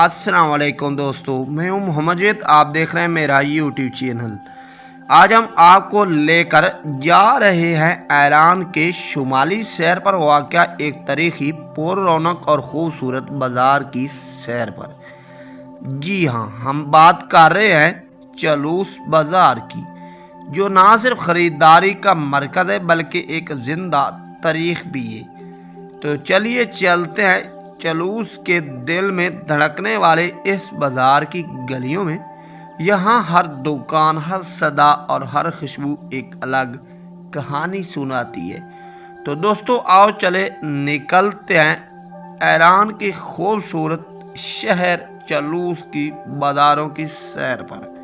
अस्सलाम वालेकुम दोस्तों, मैं हूं मोहम्मद जैद। आप देख रहे हैं मेरा यूट्यूब चैनल। आज हम आपको लेकर जा रहे हैं ईरान के शुमाली शहर पर वाक़या एक तारीखी पुर रौनक और ख़ूबसूरत बाज़ार की सैर पर। जी हाँ, हम बात कर रहे हैं चलूस बाज़ार की, जो ना सिर्फ ख़रीदारी का मरकज़ है बल्कि एक ज़िंदा तारीख भी है। तो चलिए चलते हैं चलूस के दिल में धड़कने वाले इस बाज़ार की गलियों में। यहाँ हर दुकान, हर सदा और हर खुशबू एक अलग कहानी सुनाती है। तो दोस्तों आओ चले निकलते हैं ईरान के खूबसूरत शहर चलूस की बाज़ारों की सैर पर।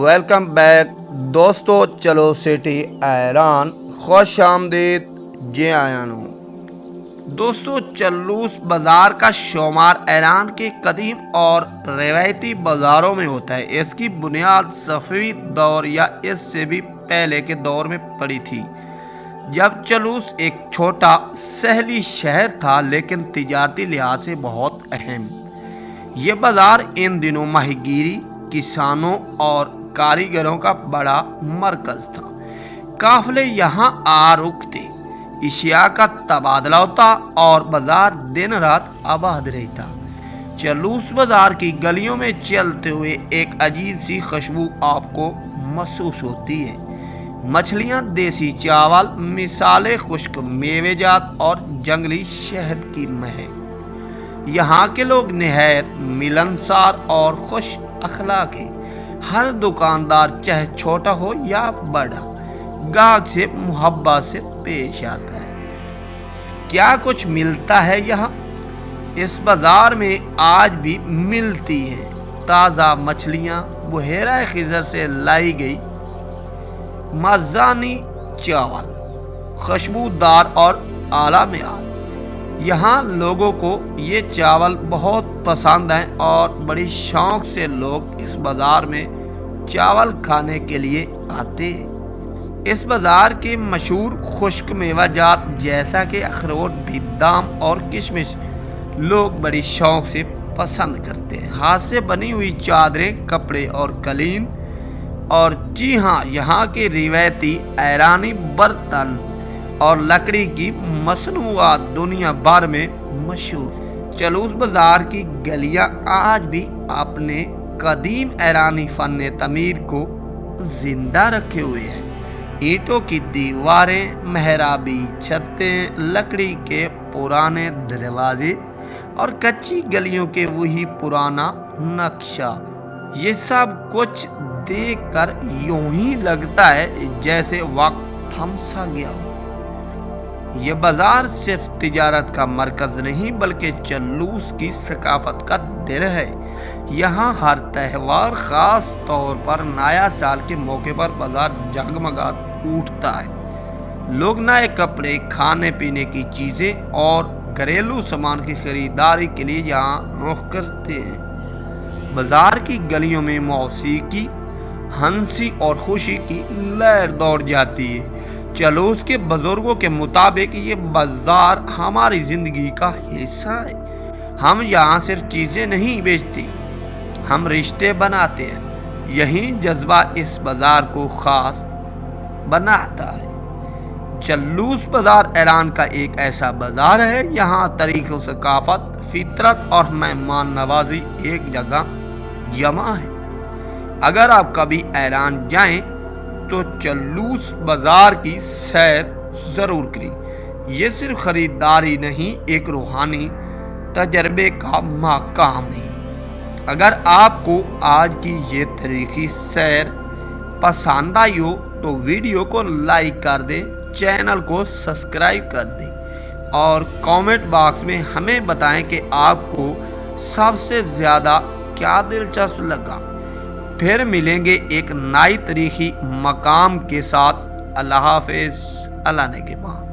वेलकम बैक दोस्तों, चलो सिटी ईरान खुश आमदीद जे आयानो। दोस्तों चलूस बाज़ार का शुमार ईरान के कदीम और रवायती बाज़ारों में होता है। इसकी बुनियाद सफ़वी दौर या इससे भी पहले के दौर में पड़ी थी, जब चलूस एक छोटा सहली शहर था लेकिन तिजारती लिहाज से बहुत अहम। ये बाज़ार इन दिनों माहीगीरी, किसानों और कारीगरों का बड़ा मरकज था। काफले यहाँ आ रुकते, इशिया का तबादला होता और बाजार दिन रात आबाद रहता। चलूस बाजार की गलियों में चलते हुए एक अजीब सी खुशबू आपको महसूस होती है। मछलियाँ, देसी चावल, मिसाले खुश्क मेवेजात और जंगली शहद की महक। यहाँ के लोग निहायत मिलनसार और खुश अखलाक है। हर दुकानदार चाहे छोटा हो या बड़ा, गाहक से मोहब्बत से पेश आता है। क्या कुछ मिलता है यहाँ? इस बाजार में आज भी मिलती है ताज़ा मछलियाँ, बुहेरा खिजर से लाई गई मज़ानी चावल, खुशबूदार और आला मेयार। यहाँ लोगों को ये चावल बहुत पसंद हैं और बड़ी शौक से लोग इस बाज़ार में चावल खाने के लिए आते हैं। इस बाज़ार के मशहूर खुश्क मेवाजात जैसा कि अखरोट, बादाम और किशमिश लोग बड़ी शौक से पसंद करते हैं। हाथ से बनी हुई चादरें, कपड़े और कालीन, और जी हाँ, यहाँ के रिवायती ईरानी बर्तन और लकड़ी की मसनूआत दुनिया भर में मशहूर। चलूस बाज़ार की गलियाँ आज भी अपने कदीम ईरानी फ़न तमीर को जिंदा रखे हुए हैं। ईंटों की दीवारें, मेहराबी छतें, लकड़ी के पुराने दरवाजे और कच्ची गलियों के वही पुराना नक्शा, ये सब कुछ देखकर यूं ही लगता है जैसे वक्त थम सा गया हो। ये बाज़ार सिर्फ तिजारत का मरकज़ नहीं बल्कि चलूस की सकाफत का दिल है। यहाँ हर त्यौहार, ख़ास तौर पर नया साल के मौके पर बाज़ार जगमगा उठता है। लोग नए कपड़े, खाने पीने की चीज़ें और घरेलू सामान की खरीदारी के लिए यहाँ रुख करते हैं। बाज़ार की गलियों में मौसीकी, हंसी और खुशी की लहर दौड़ जाती है। चलूस के बुजुर्गों के मुताबिक ये बाजार हमारी जिंदगी का हिस्सा है। हम यहाँ सिर्फ चीज़ें नहीं बेचते, हम रिश्ते बनाते हैं। यही जज्बा इस बाजार को खास बनाता है। चलूस बाजार ईरान का एक ऐसा बाजार है, यहाँ तारीख़, सकाफत, फितरत और मेहमान नवाजी एक जगह जमा है। अगर आप कभी ईरान जाएं तो चलूस बाज़ार की सैर ज़रूर करें। ये सिर्फ ख़रीदारी नहीं, एक रूहानी تجربے کا مقام ہے۔ اگر آپ کو آج کی یہ تاریخی سیر پسند آئی ہو تو ویڈیو کو لائک کر دیں، چینل کو سبسکرائب کر دیں اور کامنٹ باکس میں ہمیں بتائیں کہ آپ کو سب سے زیادہ کیا دلچسپ لگا۔ پھر ملیں گے ایک نئی تاریخی مقام کے ساتھ۔ اللہ حافظ، اللہ نگہبان۔